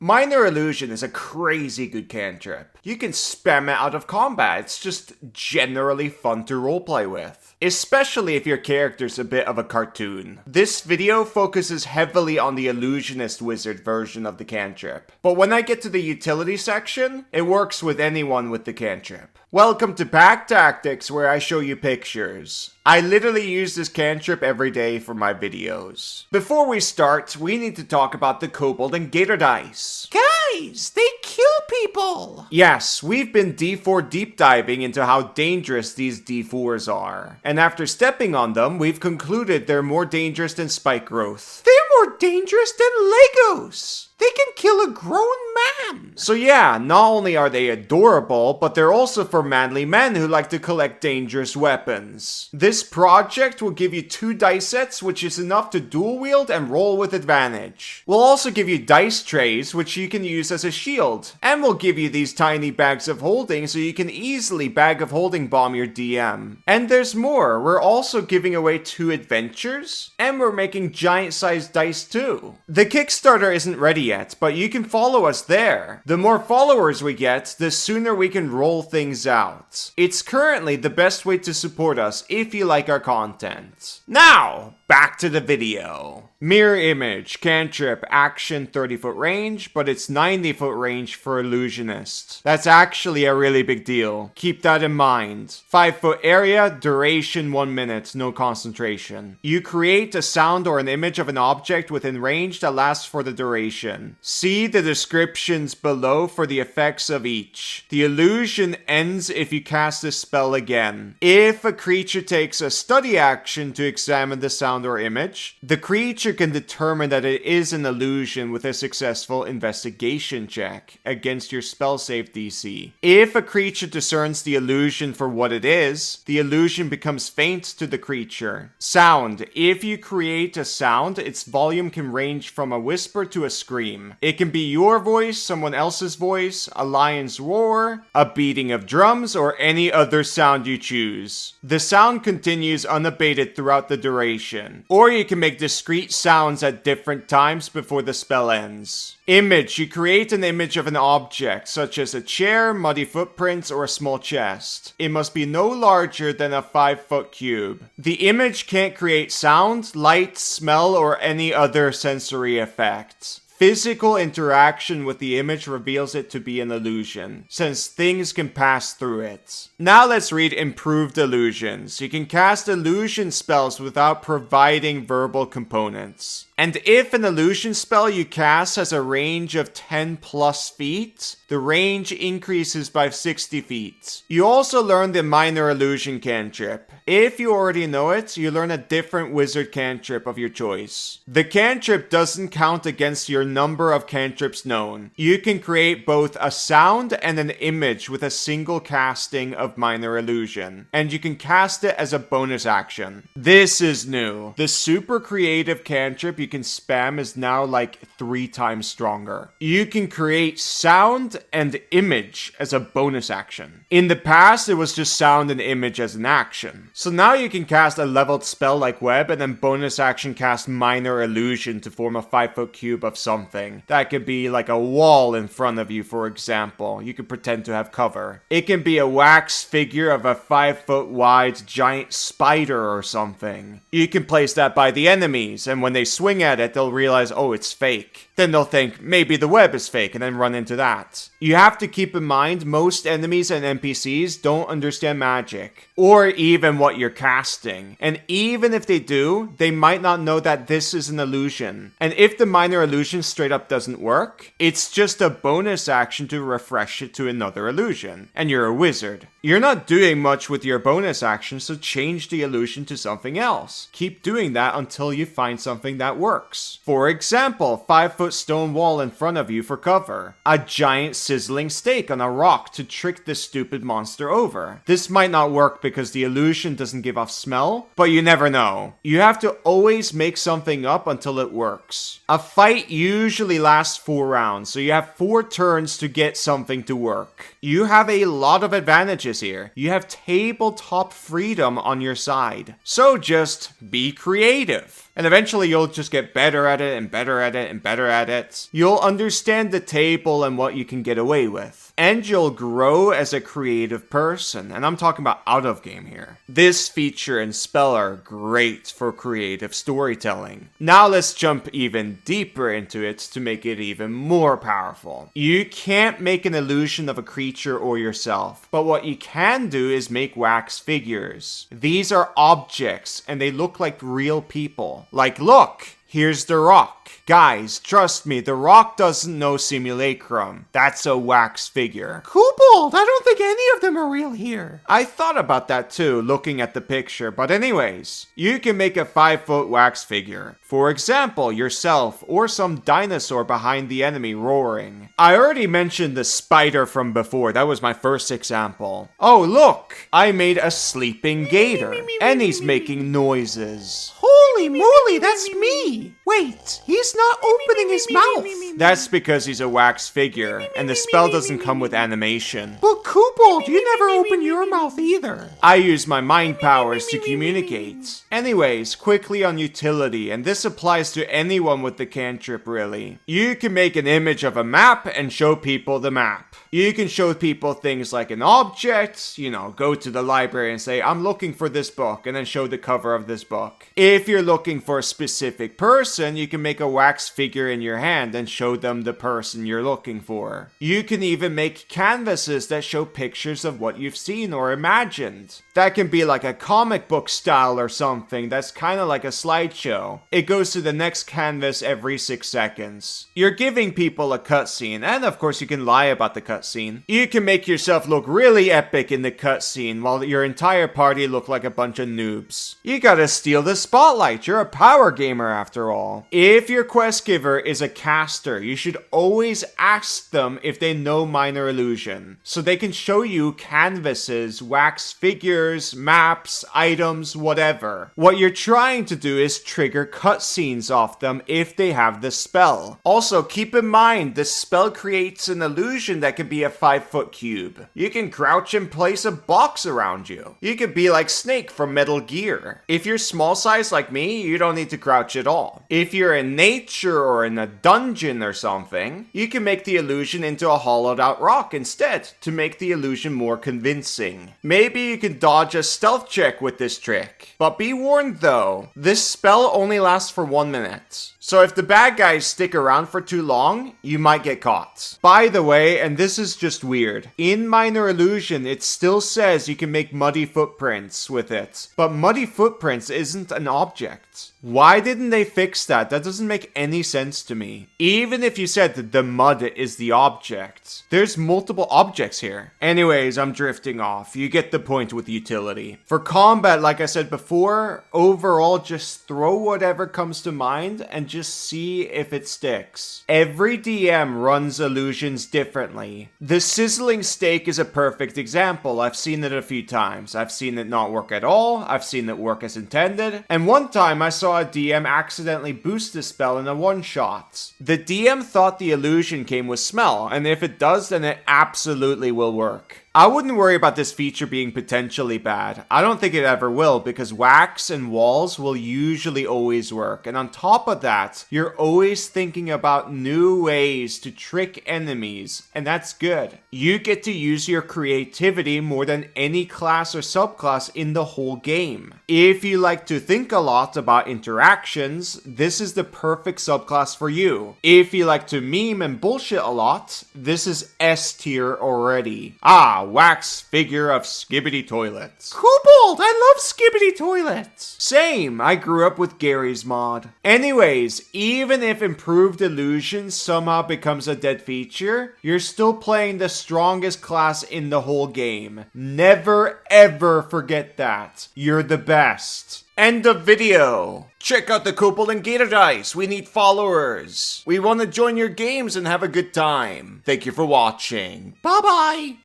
Minor Illusion is a crazy good cantrip. You can spam it out of combat, it's just generally fun to roleplay with. Especially if your character's a bit of a cartoon. This video focuses heavily on the Illusionist Wizard version of the cantrip. But when I get to the utility section, it works with anyone with the cantrip. Welcome to Pack Tactics, where I show you pictures. I literally use this cantrip every day for my videos. Before we start, we need to talk about the Kobold and Gator Dice. Guys, they kill people! Yes, we've been D4 deep diving into how dangerous these D4s are. And after stepping on them, we've concluded they're more dangerous than spike growth. They're more dangerous than Legos! They can kill a grown man! So yeah, not only are they adorable, but they're also for manly men who like to collect dangerous weapons. This project will give you 2 dice sets, which is enough to dual wield and roll with advantage. We'll also give you dice trays, which you can use as a shield. And we'll give you these tiny bags of holding so you can easily bag of holding bomb your DM. And there's more, we're also giving away 2 adventures, and we're making giant sized dice too. The Kickstarter isn't ready yet, but you can follow us there. The more followers we get, the sooner we can roll things out. It's currently the best way to support us if you like our content. Now, back to the video. Mirror Image, cantrip, action 30-foot range, but it's 90-foot range for Illusionist. That's actually a really big deal. Keep that in mind. 5-foot area, duration 1 minute, no concentration. You create a sound or an image of an object within range that lasts for the duration. See the descriptions below for the effects of each. The illusion ends if you cast the spell again. If a creature takes a study action to examine the sound or image, the creature can determine that it is an illusion with a successful investigation check against your spell save DC. If a creature discerns the illusion for what it is, the illusion becomes faint to the creature. Sound. If you create a sound, its volume can range from a whisper to a scream. It can be your voice, someone else's voice, a lion's roar, a beating of drums, or any other sound you choose. The sound continues unabated throughout the duration. Or you can make discrete sounds at different times before the spell ends. Image. You create an image of an object, such as a chair, muddy footprints, or a small chest. It must be no larger than a 5-foot cube. The image can't create sound, light, smell, or any other sensory effects. Physical interaction with the image reveals it to be an illusion, since things can pass through it. Now let's read Improved Illusions. You can cast illusion spells without providing verbal components. And if an illusion spell you cast has a range of 10 plus feet, the range increases by 60 feet. You also learn the Minor Illusion cantrip. If you already know it, you learn a different wizard cantrip of your choice. The cantrip doesn't count against your number of cantrips known. You can create both a sound and an image with a single casting of Minor Illusion, and you can cast it as a bonus action. This is new. The super creative cantrip you can spam is now like 3 times stronger. You can create sound and image as a bonus action. In the past, it was just sound and image as an action. So now you can cast a leveled spell like Web and then bonus action cast Minor Illusion to form a 5-foot cube of something. That could be like a wall in front of you, for example. You could pretend to have cover. It can be a wax figure of a 5-foot wide giant spider or something. You can place that by the enemies, and when they swing at it, they'll realize, oh, it's fake. Then they'll think, maybe the web is fake, and then run into that. You have to keep in mind, most enemies and NPCs don't understand magic, or even what you're casting. And even if they do, they might not know that this is an illusion. And if the Minor Illusion straight up doesn't work, it's just a bonus action to refresh it to another illusion. And you're a wizard. You're not doing much with your bonus action, so change the illusion to something else. Keep doing that until you find something that works. For example, 5-foot stone wall in front of you for cover. A giant sizzling steak on a rock to trick this stupid monster over. This might not work because the illusion doesn't give off smell, but you never know. You have to always make something up until it works. A fight used usually lasts 4 rounds, so you have 4 turns to get something to work. You have a lot of advantages here. You have tabletop freedom on your side. So just be creative. And eventually you'll just get better at it and better at it and better at it. You'll understand the table and what you can get away with. And you'll grow as a creative person. And I'm talking about out of game here. This feature and spell are great for creative storytelling. Now let's jump even deeper into it to make it even more powerful. You can't make an illusion of a creature or yourself, but what you can do is make wax figures. These are objects and they look like real people. Like, look, here's the Rock. Guys, trust me, the Rock doesn't know simulacrum. That's a wax figure. Kobold, I don't think any of them are real here. I thought about that too, looking at the picture, but anyways, you can make a 5-foot wax figure. For example, yourself or some dinosaur behind the enemy roaring. I already mentioned the spider from before, that was my first example. Oh look, I made a sleeping gator, and he's making noises. Holy moly, that's me! Wait, he's not opening his mouth. That's because he's a wax figure, and the spell doesn't come with animation. But Kobold, you never open your mouth either. I use my mind powers to communicate. Anyways, quickly on utility, and this applies to anyone with the cantrip really. You can make an image of a map and show people the map. You can show people things like an object, go to the library and say, I'm looking for this book, and then show the cover of this book. If you're looking for a specific person, you can make a wax figure in your hand and show them the person you're looking for. You can even make canvases that show pictures of what you've seen or imagined. That can be like a comic book style or something that's kind of like a slideshow. It goes to the next canvas every 6 seconds. You're giving people a cutscene, and of course you can lie about the cutscene. You can make yourself look really epic in the cutscene while your entire party look like a bunch of noobs. You gotta steal the spotlight, you're a power gamer after all. If your quest giver is a caster, you should always ask them if they know Minor Illusion, so they can show you canvases, wax figures, maps, items, whatever. What you're trying to do is trigger cutscenes off them if they have the spell. Also, keep in mind, the spell creates an illusion that can be a 5-foot cube. You can crouch and place a box around you. You could be like Snake from Metal Gear. If you're small size like me, you don't need to crouch at all. If you're in nature or in a dungeon or something, you can make the illusion into a hollowed out rock instead to make the illusion more convincing. Maybe you can dodge a stealth check with this trick. But be warned though, this spell only lasts for 1 minute. So if the bad guys stick around for too long, you might get caught. By the way, and this is just weird, in Minor Illusion it still says you can make muddy footprints with it, but muddy footprints isn't an object. Why didn't they fix that? That doesn't make any sense to me. Even if you said that the mud is the object, there's multiple objects here. Anyways, I'm drifting off. You get the point with utility. For combat, like I said before, overall just throw whatever comes to mind and just see if it sticks. Every DM runs illusions differently. The sizzling steak is a perfect example. I've seen it a few times. I've seen it not work at all. I've seen it work as intended. And one time I saw a DM accidentally boost the spell in a one-shot. The DM thought the illusion came with smell, and if it does, then it absolutely will work. I wouldn't worry about this feature being potentially bad. I don't think it ever will, because wax and walls will usually always work. And on top of that, you're always thinking about new ways to trick enemies, and that's good. You get to use your creativity more than any class or subclass in the whole game. If you like to think a lot about interactions, this is the perfect subclass for you. If you like to meme and bullshit a lot, this is S tier already. Wax figure of Skibidi Toilets. Kobold, I love Skibidi Toilets. Same, I grew up with Gary's mod. Anyways, even if improved illusion somehow becomes a dead feature, you're still playing the strongest class in the whole game. Never ever forget that. You're the best. End of video. Check out the Kobold and Gator Dice. We need followers. We want to join your games and have a good time. Thank you for watching. Bye-bye.